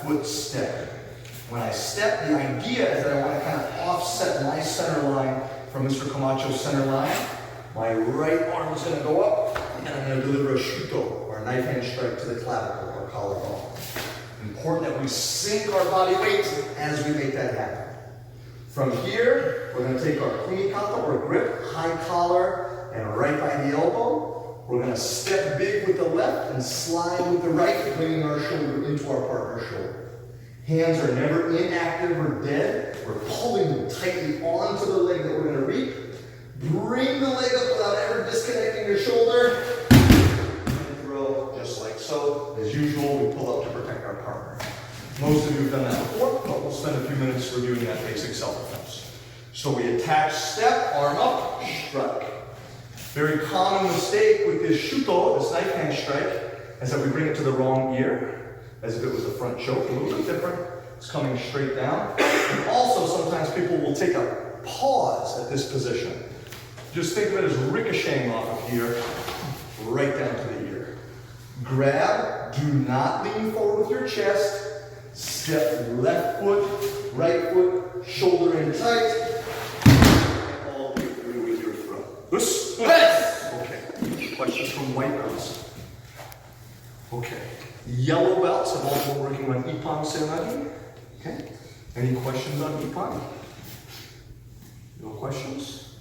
foot step. When I step, the idea is that I want to kind of offset my center line from Mr. Camacho's center line. My right arm is going to go up, and I'm going to deliver a shuto, or a knife hand strike to the clavicle or collarbone. Important that we sink our body weight as we make that happen. From here, we're going to take our kumikata, or grip, high collar, and right by the elbow. We're going to step big with the left and slide with the right, bringing our shoulder into our partner's shoulder. Hands are never inactive or dead. We're pulling them tightly onto the leg that we're going to reap. Bring the leg up without ever disconnecting your shoulder. And throw just like so. As usual, we pull up to protect our partner. Most of you have done that before, but we'll spend a few minutes reviewing that basic self-defense. So we attach, step, arm up, strike. Very common mistake with this shuto, this knife hand strike, is that we bring it to the wrong ear, as if it was a front choke, a little bit different. It's coming straight down. And also, sometimes people will take a pause at this position. Just think of it as ricocheting off of here, right down to the ear. Grab, do not lean forward with your chest. Step left foot, right foot, shoulder in tight. And all the way through with your throat. This? Okay. Questions from white belts? Okay. Yellow belts have all been working on Ippon Seoinage. Okay. Any questions on Ippon? No questions?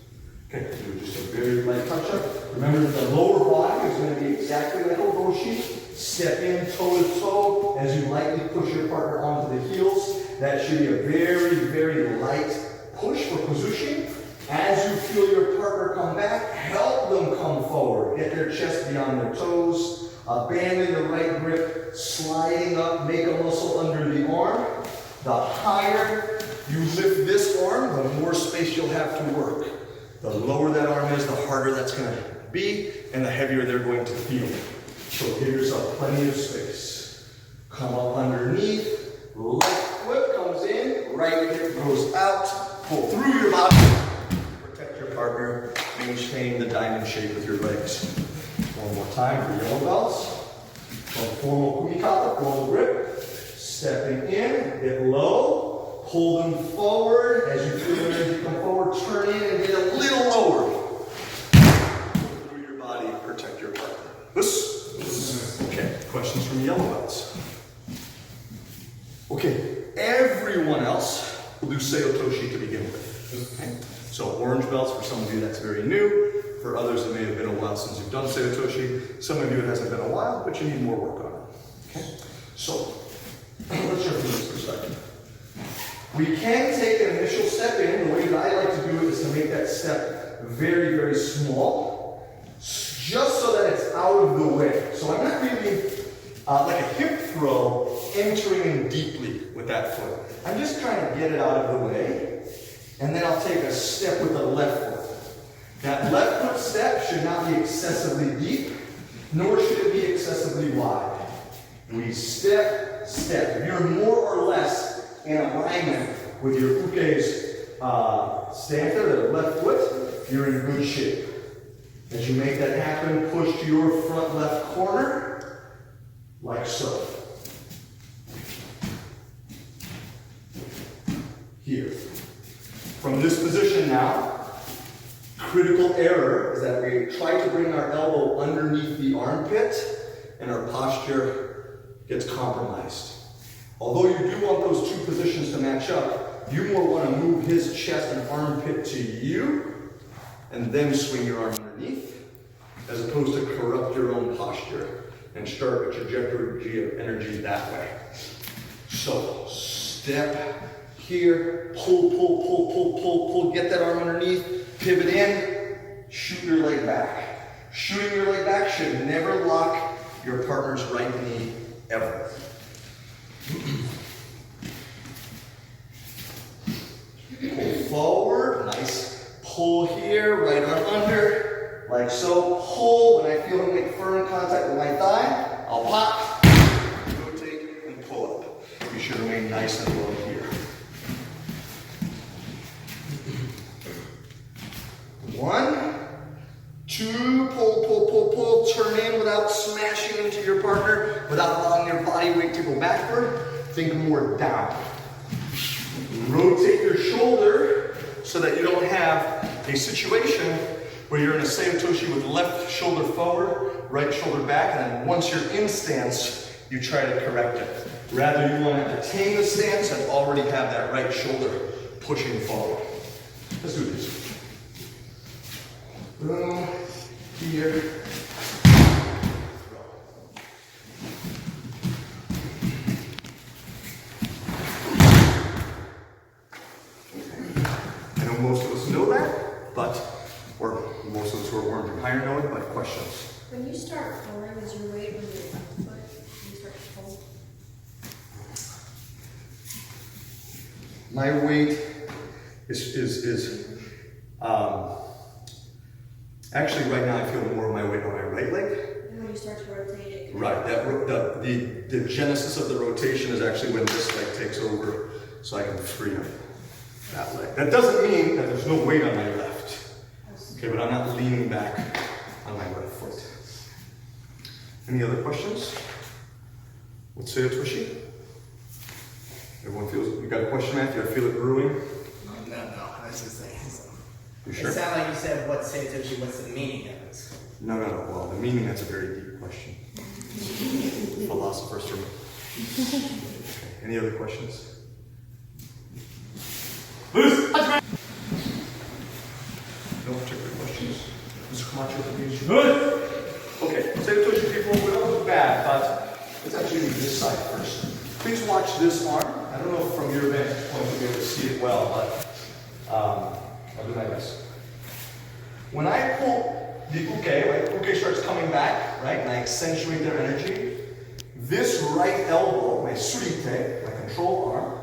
Okay, do just a very light touch up. Remember that the lower body is going to be exactly like Otoshi. Step in toe to toe as you lightly push your partner onto the heels. That should be a very, very light push for positioning. As you feel your partner come back, help them come forward. Get their chest beyond their toes. Abandon the right grip, sliding up, make a muscle under the arm. The higher you lift this arm, the more space you'll have to work. The lower that arm is, the harder that's going to be, and the heavier they're going to feel. So give yourself plenty of space. Come up underneath, left foot comes in, right hip goes out, pull through your body, protect your partner, maintain the diamond shape with your legs. One more time for yellow belts. From formal kumikata, formal grip. Stepping in, get low, pull them forward. As you feel your energy come forward, turn in and get a little lower. Pull through your body, protect your partner. This. Okay, questions from yellow belts. Okay, everyone else will do Seoi Otoshi to begin with. Okay? So orange belts, for some of you that's very new. For others, it may have been a while since you've done Seoi Otoshi. Some of you, it hasn't been a while, but you need more work on it. Okay? So, let's jump from this perspective. We can take an initial step in. The way that I like to do it is to make that step very, very small, just so that it's out of the way. So I'm not really like a hip throw, entering in deeply with that foot. I'm just trying to get it out of the way, and then I'll take a step with the left foot. That left foot step should not be excessively deep, nor should it be excessively wide. We step, step. If you're more or less in alignment with your uke's stance there, the left foot, you're in good shape. As you make that happen, push to your front left corner, like so. Here. From this position now, critical error is that we try to bring our elbow underneath the armpit and our posture gets compromised. Although you do want those two positions to match up, you more want to move his chest and armpit to you and then swing your arm underneath, as opposed to corrupt your own posture and start a trajectory of energy that way. So, step here, pull, pull, pull, pull, pull, pull, get that arm underneath, pivot in, shoot your leg back. Shooting your leg back should never lock your partner's right knee, ever. Pull forward, nice pull here, right arm under, like so. Pull, when I feel him make firm contact with my thigh, I'll pop, rotate, and pull up. You should remain nice and low here. 1, 2, pull, pull, pull, pull, turn in without smashing into your partner, without allowing your body weight to go backward. think more down. Rotate your shoulder so that you don't have a situation where you're in a Seoi Otoshi with left shoulder forward, right shoulder back, and then once you're in stance, you try to correct it. Rather, you want to attain the stance and already have that right shoulder pushing forward. Let's do this. Boom, here. I know most of us know that, or most of us who are born from higher know it, but questions? When you start pulling, is your weight on your left foot? When you start to pull? My weight is actually right now I feel more of my weight on my right leg. And when you start to rotate it? Right, the genesis of the rotation is actually when this leg takes over, so I can free up that leg. That doesn't mean that there's no weight on my left. Okay, but I'm not leaning back on my left foot. Any other questions? What's Seoi Otoshi? Everyone feels, you got a question, Matthew? I feel it brewing. No, I was just saying. You sure? It sounded like you said, what's Seoi Otoshi, what's the meaning of this? No. Well, the meaning, that's a very deep question. Philosopher's term. Okay. Any other questions? No particular questions? Mr. Camacho, please. Good. Okay, Seoi Otoshi people, we don't look bad, but let's actually do this side first. Please watch this arm. I don't know if from your vantage point you'll be able to see it well, but I'll do my best. When I pull the uke, right, uke starts coming back, right, and I accentuate their energy. This right elbow, my surite, my control arm,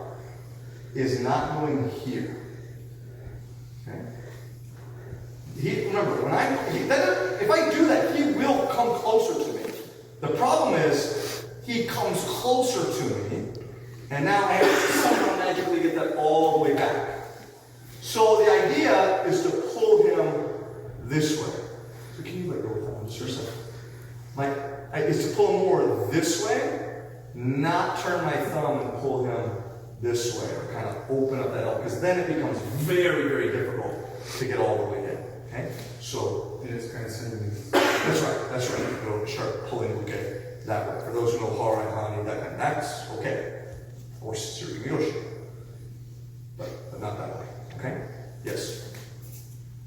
is not going here. Okay? Remember, if I do that, he will come closer to me. The problem is, he comes closer to me, and now I have to somehow magically get that all the way back. So the idea is to pull him this way. So can you let go of that one just for a second? Is to pull him more this way, not turn my thumb and pull him this way, or kind of open up that elbow, because then it becomes very, very difficult to get all the way in. Okay? So It is kind of sending. that's right. Go start pulling uke that way. For those who know Harai Hani, that's okay. Or Surumiyoshi. But not that way. Okay? Yes.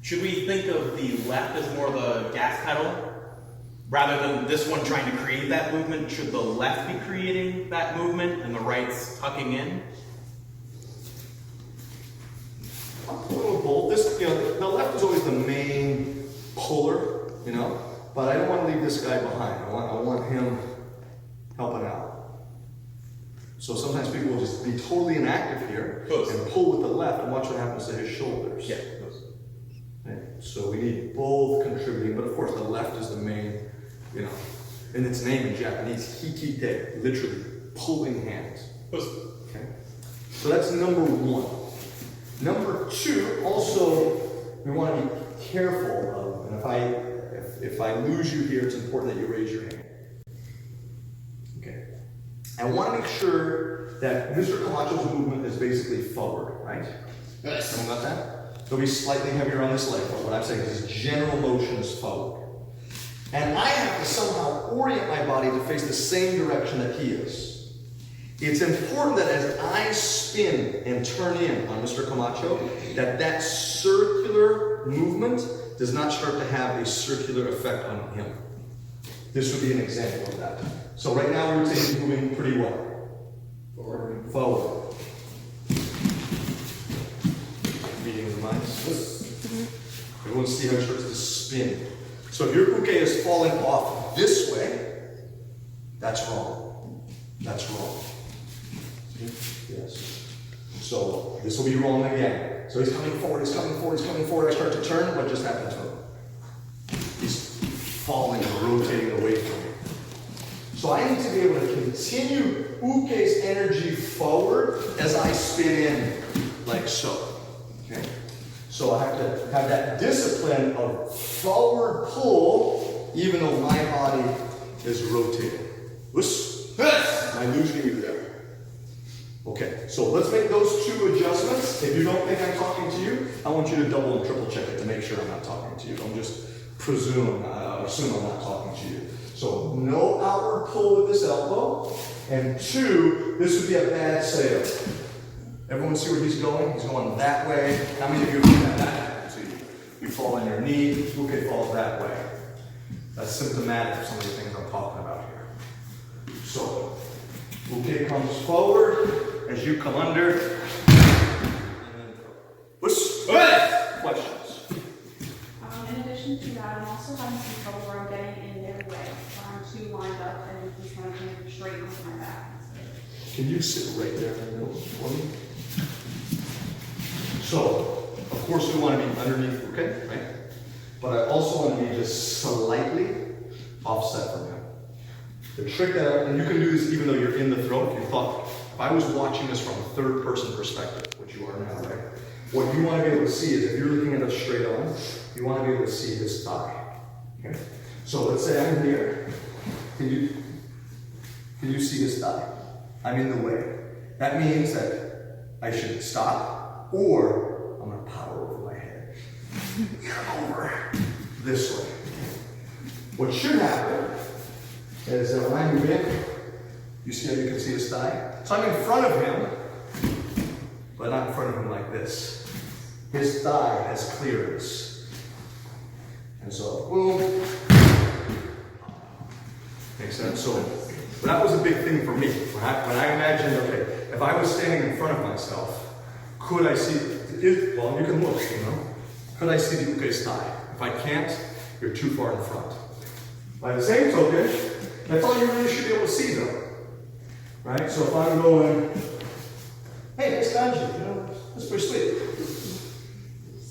Should we think of the left as more of a gas pedal? Rather than this one trying to create that movement, should the left be creating that movement and the right's tucking in? A little bold. This, the left is always the main puller, but I don't want to leave this guy behind. I want him helping out. So sometimes people will just be totally inactive here and pull with the left and watch what happens to his shoulders. Yeah. Okay? So we need both contributing, but of course the left is the main, in its name in Japanese, hikite, literally pulling hands. Okay? So that's number one. Number two, also, we want to be careful of, and if I lose you here, it's important that you raise your hand. Okay. I want to make sure that Mr. Camacho's movement is basically forward, right? Yes. Something about that? It'll be slightly heavier on this leg, but what I'm saying is his general motion is forward. And I have to somehow orient my body to face the same direction that he is. It's important that as I spin and turn in on Mr. Camacho, that circular movement does not start to have a circular effect on him. This would be an example of that. So right now we're moving pretty well. Forward. Meeting of the minds. Everyone see how it starts to spin. So if your uke is falling off this way, that's wrong. That's wrong. Yes. So this will be wrong again. So he's coming forward, I start to turn, what just happened to him? He's falling and rotating away from me. So I need to be able to continue uke's energy forward as I spin in like so. Okay? So I have to have that discipline of forward pull even though my body is rotating. Whoosh. Am I losing you there? Okay, so let's make those 2 adjustments. If you don't think I'm talking to you, I want you to double and triple check it to make sure I'm not talking to you. Don't just assume I'm not talking to you. So no outward pull with this elbow. And 2, this would be a bad sail. Everyone see where he's going? He's going that way. How many of you have had that happen to you? You fall on your knee, Uke falls that way. That's symptomatic of some of the things I'm talking about here. So, Uke comes forward as you come under. And then push. Questions? In addition to that, I'm also having some trouble where I'm getting in their way. I'm too lined up and just kind of moving straight onto my back. Can you sit right there in the middle for me? So, of course we want to be underneath, okay, right? But I also want to be just slightly offset from him. The trick and you can do this even though you're in the throw. If I was watching this from a third person perspective, which you are now, right? What you want to be able to see is if you're looking at us straight on, you want to be able to see his thigh. Okay? So let's say I'm here. Can you see his thigh? I'm in the way. That means that I should stop, or I'm going to power over my head. Over this way. What should happen is that when I move in, you see how you can see his thigh? So I'm in front of him, but not in front of him like this. His thigh has clearance. And so, boom. Makes sense? So, that was a big thing for me. When I imagined, okay, if I was standing in front of myself, could I see, well, you can look, you know. Could I see the Uke's thigh? If I can't, you're too far in front. By the same token, that's all you really should be able to see though. Right? So if I'm going, hey, that's kanji, you know, that's pretty sweet.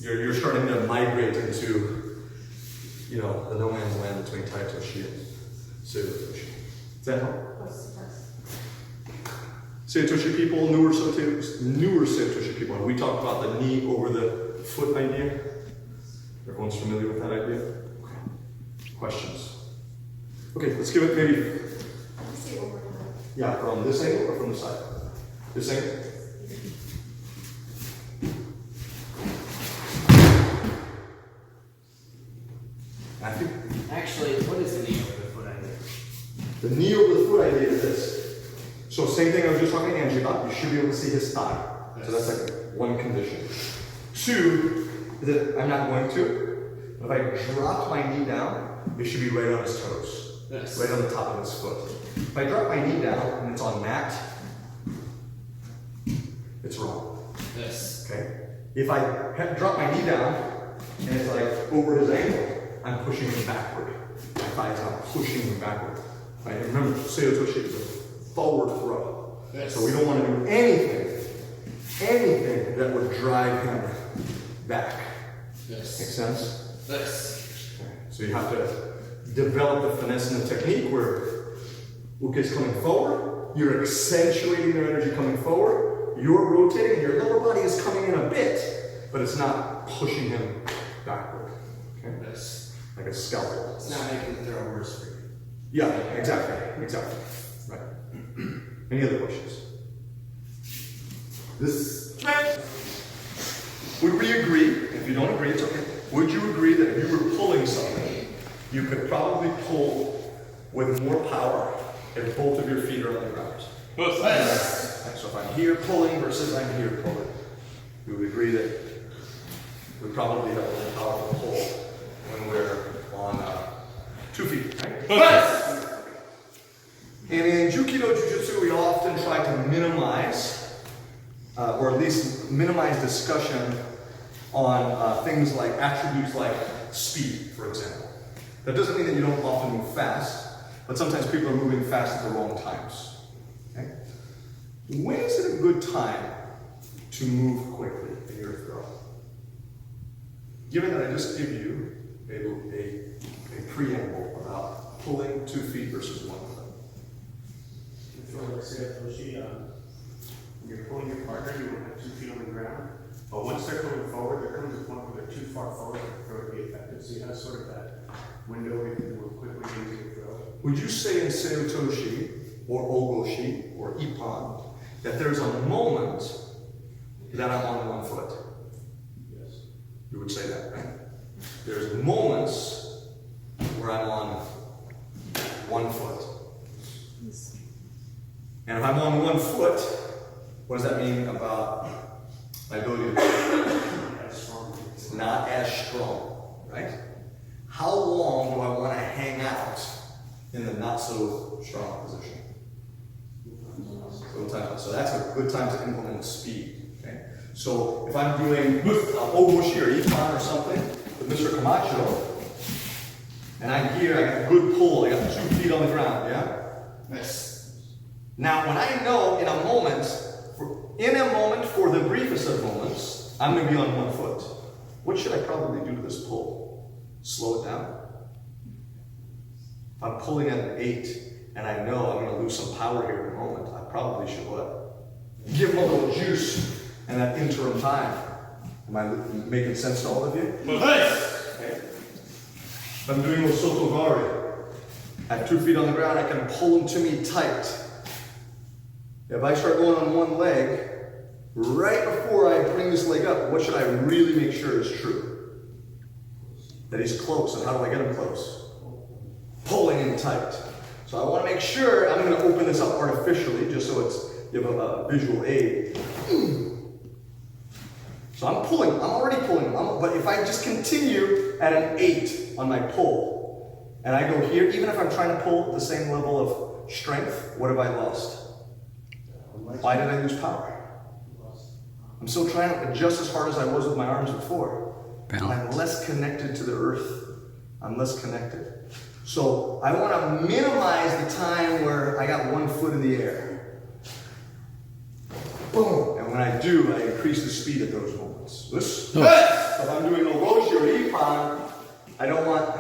You're starting to migrate into, you know, the no man's land between Taitoshi and Seoi Otoshi. Does that help? Seoi Otoshi people, newer Seoi Otoshi people, and we talked about the knee over the foot idea. Everyone's familiar with that idea? Okay. Questions? Okay, let's give it maybe. Yeah, from this angle or from the side? This angle? Matthew? Actually, what is the knee over the foot idea? The knee over the foot idea is this. So same thing I was just talking to Angie about. You should be able to see his thigh. Yes. So that's like one condition. 2, is that I'm not going to. If I drop my knee down, it should be right on his toes. Yes. Right on the top of his foot. If I drop my knee down and it's on mat, it's wrong. Yes. Okay? If I drop my knee down and it's like over his ankle, I'm pushing him backward. My thigh is not pushing him backward. Right? Remember, Seoi Otoshi is a forward throw. Yes. So we don't want to do anything that would drive him back. Yes. Make sense? Yes. Okay. So you have to develop the finesse and the technique where Uke is coming forward, you're accentuating their energy coming forward, you're rotating, your lower body is coming in a bit, but it's not pushing him backward. Okay? Yes. Like a scalpel. It's not making the throw worse for you. Yeah, exactly. Right. Any other questions? Would we agree, if you don't agree, it's okay, would you agree that if you were pulling something, you could probably pull with more power if both of your feet are on the ground? Yes. Right. So if I'm here pulling versus I'm here pulling, we would agree that we probably have a more powerful pull when we're on 2 feet, right? Yes. And in Jukido Jujitsu, we often try to minimize, or at least minimize discussion on things like attributes like speed, for example. That doesn't mean that you don't often move fast, but sometimes people are moving fast at the wrong times. Okay? When is it a good time to move quickly in your throw? Given that I just gave you a preamble about pulling 2 feet versus 1 foot. So like Seoi Otoshi, when you're pulling your partner, you want to have 2 feet on the ground. But once they're coming forward, there comes a point where they're too far forward for the throw to be effective. So you have sort of that window where you can move quickly into the throw. Would you say in Seoi Otoshi, or Ogoshi, or Ippon, that there's a moment that I'm on one foot. Yes. You would say that, right? There's moments where I'm on one foot. And if I'm on one foot, what does that mean about my ability to That's strong. It's not as strong, right? How long do I want to hang out in the not so strong position? So that's a good time to implement speed. Okay? So if I'm doing Oboshi or Ippon or something with Mr. Camacho, and I'm here, I got a good pull, I got 2 feet on the ground, yeah? Nice. Now, when I know in a moment, for the briefest of moments, I'm going to be on one foot. What should I probably do to this pull? Slow it down? If I'm pulling at an 8 and I know I'm going to lose some power here in a moment, I probably should what? Give them a little juice in that interim time. Am I making sense to all of you? Nice. Okay. If I'm doing Osoto Gari, I have 2 feet on the ground, I can pull them to me tight. If I start going on one leg, right before I bring this leg up, what should I really make sure is true? That he's close, and how do I get him close? Pulling him tight. So I want to make sure, I'm going to open this up artificially, just so you have a visual aid. So I'm already pulling, but if I just continue at an 8 on my pull, and I go here, even if I'm trying to pull at the same level of strength, what have I lost? Why did I lose power? I'm still trying to adjust as hard as I was with my arms before. I'm less connected to the earth. I'm less connected. So I want to minimize the time where I got 1 foot in the air. Boom! And when I do, I increase the speed at those moments. This. So if I'm doing Oboshi or Ippon, I don't want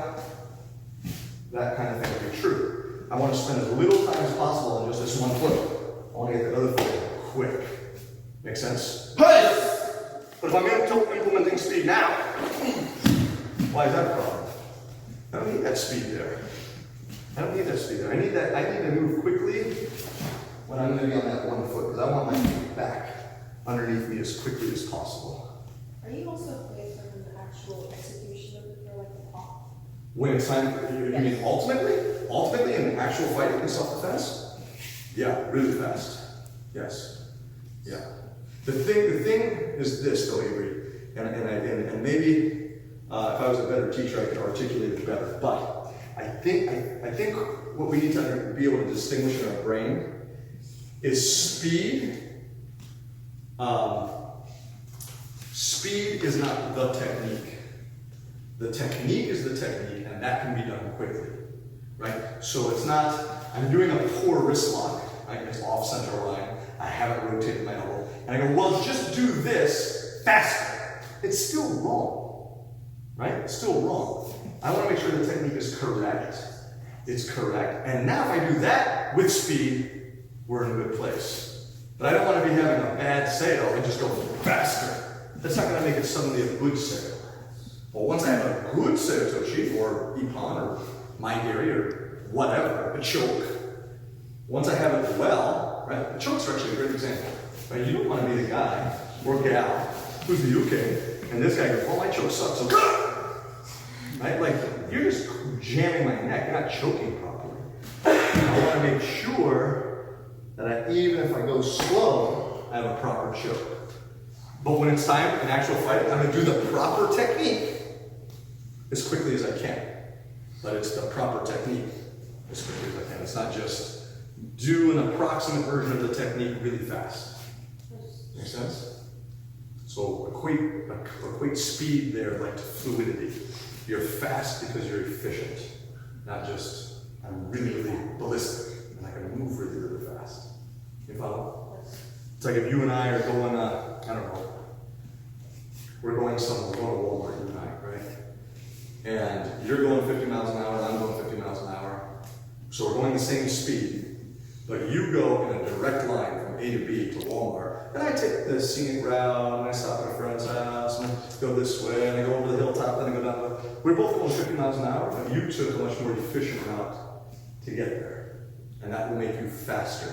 that kind of thing to be true. I want to spend as little time as possible on just this 1 foot. I want to get the other foot quick. Make sense? But if I'm implementing speed now, why is that a problem? I don't need that speed there. I need to move quickly when I'm going to be on that 1 foot, because I want my feet back underneath me as quickly as possible. Are you also away from the actual execution of it for like the pop? When it's time, you mean ultimately? Ultimately in actual fighting and self-defense? Yeah, really fast. Yes. Yeah. The thing is this, though, Avery, and maybe if I was a better teacher, I could articulate it better. But I think what we need to be able to distinguish in our brain is speed. Speed is not the technique. The technique is the technique, and that can be done quickly, right? So it's not. I'm doing a poor wrist lock. Right? It's off center line. I haven't rotated my elbow. And I go, well, just do this faster. It's still wrong. Right? It's still wrong. I want to make sure the technique is correct. It's correct. And now if I do that with speed, we're in a good place. But I don't want to be having a bad sail and just go faster. That's not going to make it suddenly a good sail. But once I have a good Seoi Otoshi or Ippon or Maigiri or whatever, a choke, once I have it well, right? The chokes are actually a great example. Right? You don't want to be the guy or gal who's the UK, and this guy goes, "Oh, my choke sucks." So, right? Like you're just jamming my neck. You're not choking properly. I want to make sure that even if I go slow, I have a proper choke. But when it's time in actual fighting, I'm going to do the proper technique as quickly as I can. But it's the proper technique as quickly as I can. It's not just do an approximate version of the technique really fast. Make sense? So equate speed there like to fluidity. You're fast because you're efficient, not just I'm really, really ballistic and I can move really, really fast. You follow? It's like if you and I are going, I don't know, we're going somewhere, we're going to Walmart, you and I, right? And you're going 50 miles an hour and I'm going 50 miles an hour. So we're going the same speed. But you go in a direct line from A to B to Walmart, and I take the scenic route, and I stop at a friend's house, and I go this way, and I go over the hilltop, and I go down the... We're both going 50 miles an hour, but you took a much more efficient route to get there. And that will make you faster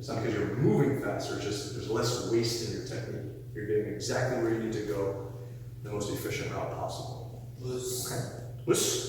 It's not because you're moving faster, it's just there's less waste in your technique. You're getting exactly where you need to go, the most efficient route possible. Loose. Okay. Loose.